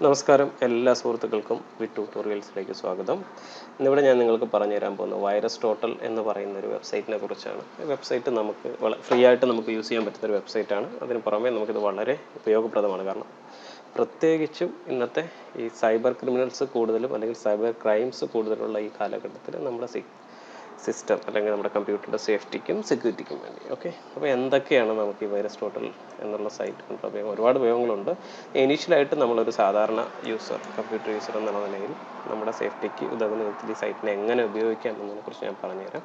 നമസ്കാരം, എല്ലാ സുഹൃത്തുക്കൾക്കും വിറ്റ് ട്യൂട്ടോറിയൽസിലേക്ക് സ്വാഗതം. ഇന്നിവിടെ ഞാൻ നിങ്ങൾക്ക് പറഞ്ഞു തരാൻ പോകുന്നത് വൈറസ് ടോട്ടൽ എന്ന് പറയുന്ന ഒരു വെബ്സൈറ്റിനെ കുറിച്ചാണ്. ഈ വെബ്സൈറ്റ് നമുക്ക് ഫ്രീ ആയിട്ട് നമുക്ക് യൂസ് ചെയ്യാൻ പറ്റുന്ന ഒരു വെബ്സൈറ്റാണ്. അതിന് പുറമെ നമുക്കിത് വളരെ ഉപയോഗപ്രദമാണ്. കാരണം പ്രത്യേകിച്ചും ഇന്നത്തെ ഈ സൈബർ ക്രിമിനൽസ് കൂടുതലും അല്ലെങ്കിൽ സൈബർ ക്രൈംസ് കൂടുതലുള്ള ഈ കാലഘട്ടത്തിൽ നമ്മുടെ സിസ്റ്റം അല്ലെങ്കിൽ നമ്മുടെ കമ്പ്യൂട്ടറിൻ്റെ സേഫ്റ്റിക്കും സെക്യൂരിറ്റിക്കും വേണ്ടി. ഓക്കെ, അപ്പോൾ എന്തൊക്കെയാണ് നമുക്ക് ഈ വൈറസ് ടോട്ടൽ എന്നുള്ള സൈറ്റ് കൊണ്ട് ഉപയോഗം? ഒരുപാട് ഉപയോഗങ്ങളുണ്ട്. ഇനീഷ്യലായിട്ട് നമ്മളൊരു സാധാരണ യൂസർ, കമ്പ്യൂട്ടർ യൂസർ എന്നുള്ള നിലയിൽ നമ്മുടെ സേഫ്റ്റിക്ക് ഉതകുന്ന വിധത്തിൽ ഈ സൈറ്റിനെ എങ്ങനെ ഉപയോഗിക്കാം എന്നതിനെക്കുറിച്ച് ഞാൻ പറഞ്ഞുതരാം.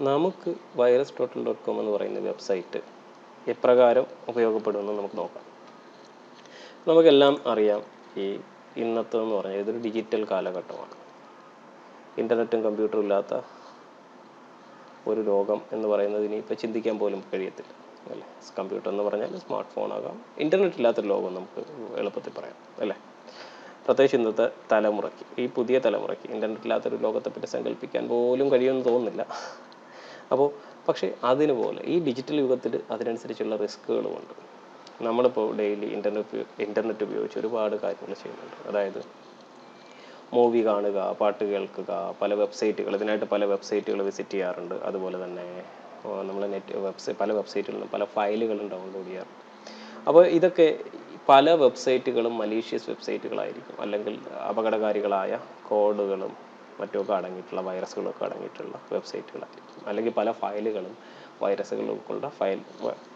നമുക്ക് virus.com എന്ന് പറയുന്ന വെബ്സൈറ്റ് എപ്രകാരം ഉപയോഗപ്പെടുമെന്ന് നമുക്ക് നോക്കാം. നമുക്കെല്ലാം അറിയാം, ഈ ഇന്നത്തെന്ന് പറഞ്ഞാൽ ഇതൊരു ഡിജിറ്റൽ കാലഘട്ടമാണ്. ഇൻ്റർനെറ്റും കമ്പ്യൂട്ടറും ഇല്ലാത്ത ഒരു ലോകം എന്ന് പറയുന്നത് ഇനിയിപ്പോൾ ചിന്തിക്കാൻ പോലും കഴിയത്തില്ല, അല്ലേ? കമ്പ്യൂട്ടർ എന്ന് പറഞ്ഞാൽ സ്മാർട്ട് ഫോൺ ആകാം. ഇൻ്റർനെറ്റ് ഇല്ലാത്തൊരു ലോകം നമുക്ക് എളുപ്പത്തിൽ പറയാം, അല്ലേ? പ്രത്യേകിച്ച് ഇന്നത്തെ തലമുറയ്ക്ക്, ഈ പുതിയ തലമുറയ്ക്ക് ഇൻ്റർനെറ്റ് ഇല്ലാത്തൊരു ലോകത്തെപ്പറ്റി സങ്കല്പിക്കാൻ പോലും കഴിയുമെന്ന് തോന്നുന്നില്ല. അപ്പോൾ പക്ഷേ അതിനുപോലെ ഈ ഡിജിറ്റൽ യുഗത്തിൽ അതിനനുസരിച്ചുള്ള റിസ്ക്കുകളുമുണ്ട്. നമ്മളിപ്പോൾ ഡെയിലി ഇൻ്റർനെറ്റ് ഉപയോഗിച്ച് ഒരുപാട് കാര്യങ്ങൾ ചെയ്യുന്നുണ്ട്. അതായത് മൂവി കാണുക, പാട്ട് കേൾക്കുക, ഇതിനായിട്ട് പല വെബ്സൈറ്റുകൾ വിസിറ്റ് ചെയ്യാറുണ്ട്. അതുപോലെ തന്നെ നമ്മൾ പല വെബ്സൈറ്റുകളിൽ നിന്നും പല ഫയലുകളും ഡൗൺലോഡ് ചെയ്യാറുണ്ട്. അപ്പോൾ ഇതൊക്കെ പല വെബ്സൈറ്റുകളും മലീഷ്യസ് വെബ്സൈറ്റുകളായിരിക്കും, അല്ലെങ്കിൽ അപകടകാരികളായ കോഡുകളും മറ്റുമൊക്കെ അടങ്ങിയിട്ടുള്ള വൈറസുകളൊക്കെ അടങ്ങിയിട്ടുള്ള വെബ്സൈറ്റുകളായിരിക്കും. അല്ലെങ്കിൽ പല ഫയലുകളും വൈറസുകൾ ഉൾക്കൊണ്ട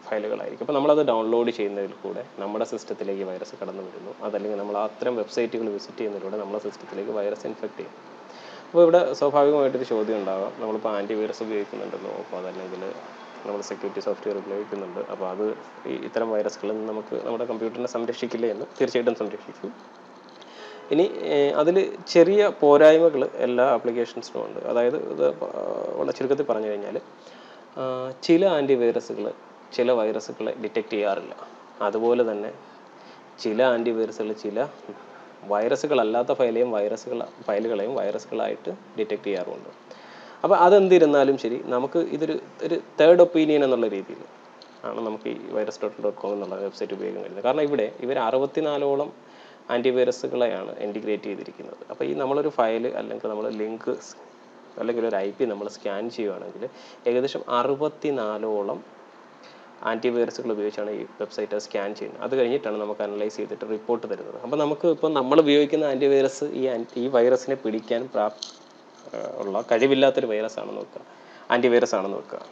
ഫയലുകളായിരിക്കും. അപ്പോൾ നമ്മളത് ഡൗൺലോഡ് ചെയ്യുന്നതിൽ കൂടെ നമ്മുടെ സിസ്റ്റത്തിലേക്ക് വൈറസ് കടന്നു വരുന്നു. അതല്ലെങ്കിൽ നമ്മൾ അത്തരം വെബ്സൈറ്റുകൾ വിസിറ്റ് ചെയ്യുന്നതിലൂടെ നമ്മുടെ സിസ്റ്റത്തിലേക്ക് വൈറസ് ഇൻഫെക്റ്റ് ചെയ്യും. അപ്പോൾ ഇവിടെ സ്വാഭാവികമായിട്ടൊരു ചോദ്യം ഉണ്ടാകാം, നമ്മളിപ്പോൾ ആൻറ്റിവൈറസ് ഉപയോഗിക്കുന്നുണ്ടല്ലോ, അപ്പോൾ അതല്ലെങ്കിൽ നമ്മൾ സെക്യൂരിറ്റി സോഫ്റ്റ്വെയർ ഉപയോഗിക്കുന്നുണ്ട്, അപ്പോൾ അത് ഇത്തരം വൈറസുകളിൽ നിന്ന് നമുക്ക് നമ്മുടെ കമ്പ്യൂട്ടറിനെ സംരക്ഷിക്കില്ലേ എന്ന്? തീർച്ചയായിട്ടും സംരക്ഷിക്കും. ഇനി അതിൽ ചെറിയ പോരായ്മകൾ എല്ലാ ആപ്ലിക്കേഷൻസിനും ഉണ്ട്. അതായത് ഇത് വളരെ ചുരുക്കത്തിൽ പറഞ്ഞു കഴിഞ്ഞാൽ, ചില ആൻറ്റിവൈറസുകൾ ചില വൈറസുകളെ ഡിറ്റക്റ്റ് ചെയ്യാറില്ല. അതുപോലെ തന്നെ ചില ആൻറ്റിവൈറസുകൾ ചില വൈറസുകളല്ലാത്ത ഫയലുകളെയും വൈറസുകളായിട്ട് ഡിറ്റക്റ്റ് ചെയ്യാറുമുണ്ട്. അപ്പോൾ അതെന്തിരുന്നാലും ശരി, നമുക്ക് ഒരു തേർഡ് ഒപ്പീനിയൻ എന്നുള്ള രീതിയിൽ ആണ് നമുക്ക് ഈ virus.com എന്നുള്ള വെബ്സൈറ്റ് ഉപയോഗിക്കാൻ കഴിയുന്നത്. കാരണം ഇവർ 64ഓളം ആൻറ്റിവൈറസുകളെയാണ് ഇൻറ്റിഗ്രേറ്റ് ചെയ്തിരിക്കുന്നത്. അപ്പോൾ ഈ നമ്മളൊരു ഫയൽ അല്ലെങ്കിൽ നമ്മൾ ലിങ്ക് അല്ലെങ്കിൽ ഒരു IP നമ്മൾ സ്കാൻ ചെയ്യുകയാണെങ്കിൽ ഏകദേശം 64ഓളം ആൻറ്റിവൈറസുകൾ ഉപയോഗിച്ചാണ് ഈ വെബ്സൈറ്റ് സ്കാൻ ചെയ്യുന്നത്. അത് കഴിഞ്ഞിട്ടാണ് നമുക്ക് അനലൈസ് ചെയ്തിട്ട് റിപ്പോർട്ട് തരുന്നത്. അപ്പോൾ നമുക്ക് ഇപ്പോൾ നമ്മൾ ഉപയോഗിക്കുന്ന ആൻറ്റിവൈറസ് ഈ വൈറസിനെ പിടിക്കാൻ ഉള്ള കഴിവില്ലാത്തൊരു ആൻറ്റിവൈറസ് ആണെന്ന് വെക്കുക.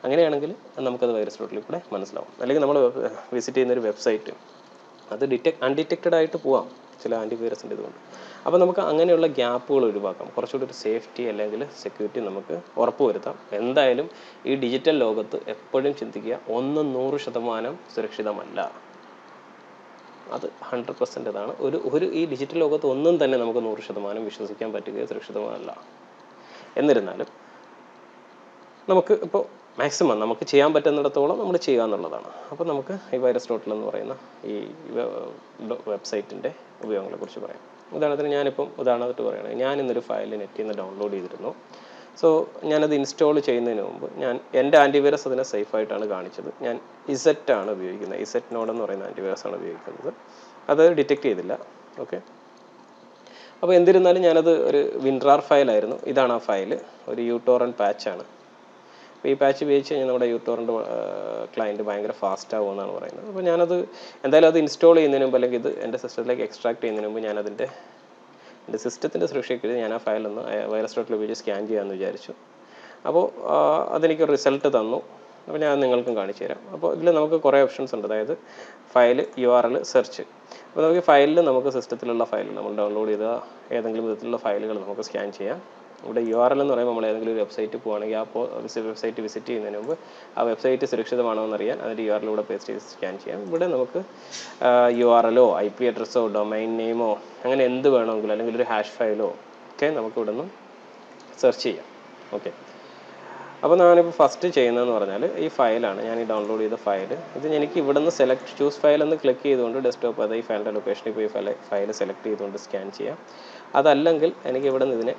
അങ്ങനെയാണെങ്കിൽ നമുക്കത് വൈറസ്.com കൂടെ മനസ്സിലാവും. അല്ലെങ്കിൽ നമ്മൾ വിസിറ്റ് ചെയ്യുന്നൊരു വെബ്സൈറ്റ് അത് അൺഡിറ്റക്റ്റഡ് ആയിട്ട് പോവാം ചില ആൻറ്റിവൈറസിൻ്റെ ഇതുകൊണ്ട്. അപ്പോൾ നമുക്ക് അങ്ങനെയുള്ള ഗ്യാപ്പുകൾ ഒഴിവാക്കാം. കുറച്ചുകൂടി ഒരു സേഫ്റ്റി അല്ലെങ്കിൽ സെക്യൂരിറ്റി നമുക്ക് ഉറപ്പുവരുത്താം. എന്തായാലും ഈ ഡിജിറ്റൽ ലോകത്ത് എപ്പോഴും ചിന്തിക്കുക, 100% സുരക്ഷിതമല്ല. അത് 100% ഇതാണ്. ഈ ഡിജിറ്റൽ ലോകത്ത് ഒന്നും തന്നെ നമുക്ക് 100% വിശ്വസിക്കാൻ പറ്റുകയോ സുരക്ഷിതമല്ല. എന്നിരുന്നാലും നമുക്ക് ഇപ്പോൾ മാക്സിമം നമുക്ക് ചെയ്യാൻ പറ്റുന്നിടത്തോളം നമ്മൾ ചെയ്യുക എന്നുള്ളതാണ്. അപ്പോൾ നമുക്ക് ഈ virus.com എന്ന് പറയുന്ന ഈ വെബ്സൈറ്റിൻ്റെ ഉപയോഗങ്ങളെക്കുറിച്ച് പറയാം. ഉദാഹരണത്തിന് പറയുകയാണെങ്കിൽ, ഞാൻ ഇന്നൊരു ഫയൽ നെറ്റിൽ നിന്ന് ഡൗൺലോഡ് ചെയ്തിരുന്നു. സോ ഞാനത് ഇൻസ്റ്റാൾ ചെയ്യുന്നതിന് മുമ്പ് എൻ്റെ ആൻറ്റിവൈറസ് അതിനെ സേഫായിട്ടാണ് കാണിച്ചത്. ഞാൻ ആണ് ഉപയോഗിക്കുന്നത്. നോഡ് എന്ന് പറയുന്ന ആൻറ്റിവൈറസ് ആണ് ഉപയോഗിക്കുന്നത്. അത് ഡിറ്റക്റ്റ് ചെയ്തില്ല. ഓക്കെ, അപ്പോൾ എന്നിരുന്നാലും ഞാനത് ഒരു WinRAR ഫയലായിരുന്നു. ഇതാണ് ആ ഫയൽ. ഒരു uTorrent പാച്ചാണ്. അപ്പോൾ ഈ പാച്ച് ഉപയോഗിച്ച് കഴിഞ്ഞാൽ നമ്മുടെ uTorrent ക്ലയൻറ്റ് ഭയങ്കര ഫാസ്റ്റ് ആകുമെന്നാണ് പറയുന്നത്. അപ്പോൾ ഞാനത് എന്തായാലും അത് ഇൻസ്റ്റാൾ ചെയ്യുന്നതിന് മുമ്പ് അല്ലെങ്കിൽ ഇത് എൻ്റെ സിസ്റ്റത്തിലേക്ക് എക്സ്ട്രാക്ട് ചെയ്യുന്നതിന് മുമ്പ് എൻ്റെ സിസ്റ്റത്തിൻ്റെ സുരക്ഷയ്ക്ക് ഞാൻ ആ ഫയലൊന്ന് virus.com ഉപയോഗിച്ച് സ്കാൻ ചെയ്യാമെന്ന് വിചാരിച്ചു. അപ്പോൾ അതെനിക്ക് റിസൾട്ട് തന്നു. അപ്പോൾ ഞാൻ നിങ്ങൾക്കും കാണിച്ചു തരാം. അപ്പോൾ ഇതിൽ നമുക്ക് കുറേ ഓപ്ഷൻസ് ഉണ്ട്. അതായത് ഫയൽ, URL, സെർച്ച്. അപ്പോൾ നമുക്ക് ഫയലിൽ നമുക്ക് സിസ്റ്റത്തിലുള്ള ഫയൽ നമ്മൾ ഡൗൺലോഡ് ചെയ്ത ഏതെങ്കിലും വിധത്തിലുള്ള ഫയലുകൾ നമുക്ക് സ്കാൻ ചെയ്യാം. ഇവിടെ URL എന്ന് പറയുമ്പോൾ നമ്മൾ ഏതെങ്കിലും ഒരു വെബ്സൈറ്റ് പോവുകയാണെങ്കിൽ ആ വെബ്സൈറ്റ് വിസിറ്റ് ചെയ്യുന്നതിന് മുമ്പ് ആ വെബ്സൈറ്റ് സുരക്ഷിതമാണോ എന്നറിയാൻ അതിൻ്റെ URL ഇവിടെ പേസ്റ്റ് ചെയ്ത് സ്കാൻ ചെയ്യാം. ഇവിടെ നമുക്ക് URLോ IP അഡ്രസ്സോ ഡൊമൈൻ നെയിമോ അങ്ങനെ എന്ത് വേണമെങ്കിലും, അല്ലെങ്കിൽ ഒരു ഹാഷ് ഫയലോ ഒക്കെ നമുക്ക് ഇവിടെ നിന്ന് സെർച്ച് ചെയ്യാം. ഓക്കെ, അപ്പോൾ ഞാനിപ്പോൾ ഫസ്റ്റ് ചെയ്യുന്നതെന്ന് പറഞ്ഞാൽ ഈ ഫയലാണ്, ഞാൻ ഈ ഡൗൺലോഡ് ചെയ്ത ഫയൽ. ഇത് എനിക്ക് ഇവിടെ നിന്ന് ചൂസ് ഫയൽ എന്ന് ക്ലിക്ക് ചെയ്തുകൊണ്ട് ഡെസ്ക്ടോപ്പ്, അത് ഈ ഫയലിൻ്റെ ലൊക്കേഷനിൽ പോയി ഫയൽ സെലക്ട് ചെയ്തുകൊണ്ട് സ്കാൻ ചെയ്യാം. അതല്ലെങ്കിൽ എനിക്ക് ഇവിടെ നിന്ന് ഇതിനെ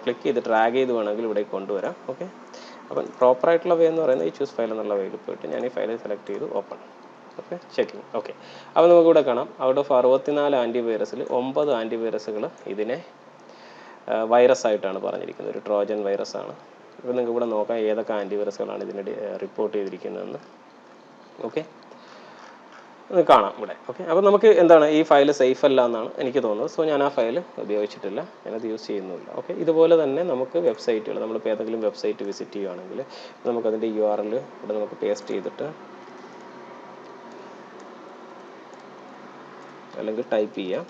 ക്ലിക്ക് ചെയ്ത് ഡ്രാഗ് ചെയ്ത് വേണമെങ്കിൽ ഇവിടെ കൊണ്ടുവരാം. ഓക്കെ, അപ്പം പ്രോപ്പറായിട്ടുള്ള വേ എന്ന് പറയുന്നത് ഈ ചൂസ് ഫയൽ എന്നുള്ള വേയിൽ പോയിട്ട് ഞാൻ ഈ ഫയൽ സെലക്ട് ചെയ്തു ഓപ്പൺ. Okay, checking. ഓക്കെ, അപ്പോൾ നമുക്കിവിടെ കാണാം ഔട്ട് ഓഫ് 64 ആൻറ്റിവൈറസിൽ 9 ആൻറ്റിവൈറസുകൾ ഇതിനെ വൈറസ് ആയിട്ടാണ് പറഞ്ഞിരിക്കുന്നത്, ഒരു ട്രോജൻ വൈറസ് ആണ്. അപ്പോൾ നിങ്ങൾക്ക് ഇവിടെ നോക്കാം ഏതൊക്കെ ആൻറ്റിവൈറസുകളാണ് ഇതിനെ റിപ്പോർട്ട് ചെയ്തിരിക്കുന്നതെന്ന്. ഓക്കെ, അത് കാണാം ഇവിടെ. ഓക്കെ, അപ്പോൾ നമുക്ക് എന്താണ് ഈ ഫയൽ സേഫ് അല്ല എന്നാണ് എനിക്ക് തോന്നുന്നത്. സോ ഞാൻ ആ ഫയൽ ഉപയോഗിച്ചിട്ടില്ല, ഞാനത് യൂസ് ചെയ്യുന്നുമില്ല. ഓക്കെ, ഇതുപോലെ തന്നെ നമുക്ക് വെബ്സൈറ്റുകൾ, നമ്മളിപ്പോൾ ഏതെങ്കിലും വെബ്സൈറ്റ് വിസിറ്റ് ചെയ്യുകയാണെങ്കിൽ നമുക്കതിൻ്റെ URL ഇവിടെ നമുക്ക് പേസ്റ്റ് ചെയ്തിട്ട് അല്ലെങ്കിൽ ടൈപ്പ് ചെയ്യാം.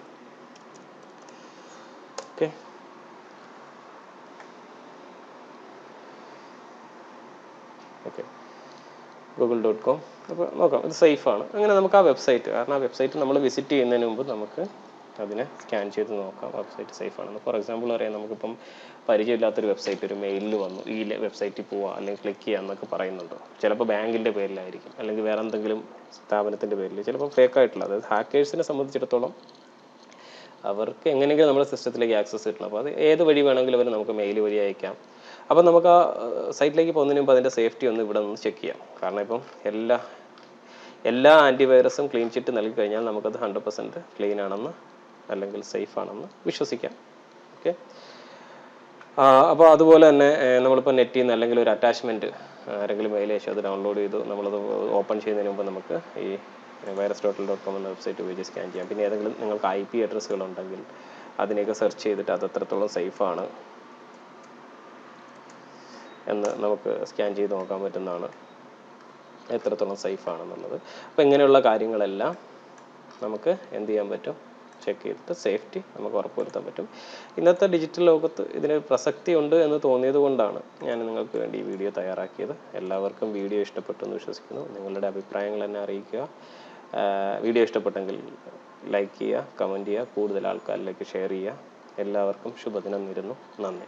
Okay, okay, google.com. അപ്പോൾ നോക്കാം, ഇത് സേഫാണ്. അങ്ങനെ നമുക്ക് ആ വെബ്സൈറ്റ്, കാരണം ആ വെബ്സൈറ്റ് നമ്മൾ വിസിറ്റ് ചെയ്യുന്നതിന് മുമ്പ് നമുക്ക് അതിനെ സ്കാൻ ചെയ്ത് നോക്കാം വെബ്സൈറ്റ് സേഫ് ആണെന്ന്. ഫോർ എക്സാമ്പിൾ പറയാം, നമുക്കിപ്പം പരിചയമില്ലാത്തൊരു വെബ്സൈറ്റ് ഒരു മെയിലിൽ വന്നു, ഈ വെബ്സൈറ്റിൽ പോവുക അല്ലെങ്കിൽ ക്ലിക്ക് ചെയ്യുക എന്നൊക്കെ പറയുന്നുണ്ടോ. ചിലപ്പോൾ ബാങ്കിൻ്റെ പേരിലായിരിക്കും, അല്ലെങ്കിൽ വേറെ എന്തെങ്കിലും സ്ഥാപനത്തിൻ്റെ പേരിൽ, ചിലപ്പോൾ ഫേക്ക് ആയിട്ടുള്ള. അതായത് ഹാക്കേഴ്സിനെ സംബന്ധിച്ചിടത്തോളം അവർക്ക് എങ്ങനെയെങ്കിലും നമ്മുടെ സിസ്റ്റത്തിലേക്ക് ആക്സസ് കിട്ടണം. അപ്പോൾ അത് ഏത് വഴി വേണമെങ്കിലും അവർ നമുക്ക് മെയിൽ വഴി അയക്കാം. അപ്പോൾ നമുക്ക് ആ സൈറ്റിലേക്ക് പോകുന്നതിന് മുമ്പ് അതിൻ്റെ സേഫ്റ്റി ഒന്ന് ഇവിടെ നിന്ന് ചെക്ക് ചെയ്യാം. കാരണം ഇപ്പം എല്ലാ ആൻറ്റിവൈറസും ക്ലീൻ ചിറ്റ് നൽകി കഴിഞ്ഞാൽ നമുക്കത് 100% ക്ലീൻ ആണെന്ന് അല്ലെങ്കിൽ സേഫ് ആണെന്ന് വിശ്വസിക്കാം. ഓക്കെ, അപ്പോൾ അതുപോലെ തന്നെ നമ്മളിപ്പോൾ നെറ്റിൽ നിന്ന് അല്ലെങ്കിൽ ഒരു അറ്റാച്ച്മെൻറ്റ് ആരെങ്കിലും മെയിൽ അയച്ചു അത് ഡൗൺലോഡ് ചെയ്തു നമ്മളത് ഓപ്പൺ ചെയ്യുന്നതിന് മുമ്പ് നമുക്ക് ഈ virus.com എന്ന വെബ്സൈറ്റ് ഉപയോഗിച്ച് സ്കാൻ ചെയ്യാം. പിന്നെ ഏതെങ്കിലും നിങ്ങൾക്ക് IP അഡ്രസ്സുകളുണ്ടെങ്കിൽ അതിനെയൊക്കെ സെർച്ച് ചെയ്തിട്ട് അത് എത്രത്തോളം സേഫാണ് എന്ന് നമുക്ക് സ്കാൻ ചെയ്ത് നോക്കാൻ പറ്റുന്നതാണ്, എത്രത്തോളം സേഫാണെന്നുള്ളത്. അപ്പോൾ ഇങ്ങനെയുള്ള കാര്യങ്ങളെല്ലാം നമുക്ക് എന്ത് ചെയ്യാൻ പറ്റും, ചെക്ക് ചെയ്തിട്ട് സേഫ്റ്റി നമുക്ക് ഉറപ്പുവരുത്താൻ പറ്റും. ഇന്നത്തെ ഡിജിറ്റൽ ലോകത്ത് ഇതിന് പ്രസക്തി ഉണ്ട് എന്ന് തോന്നിയത് കൊണ്ടാണ് ഞാൻ നിങ്ങൾക്ക് വേണ്ടി ഈ വീഡിയോ തയ്യാറാക്കിയത്. എല്ലാവർക്കും വീഡിയോ ഇഷ്ടപ്പെട്ടു എന്ന് വിശ്വസിക്കുന്നു. നിങ്ങളുടെ അഭിപ്രായങ്ങൾ എന്നെ അറിയിക്കുക. വീഡിയോ ഇഷ്ടപ്പെട്ടെങ്കിൽ ലൈക്ക് ചെയ്യുക, കമൻറ്റ് ചെയ്യുക, കൂടുതൽ ആൾക്കാരിലേക്ക് ഷെയർ ചെയ്യുക. എല്ലാവർക്കും ശുഭദിനം നേരുന്നു. നന്ദി.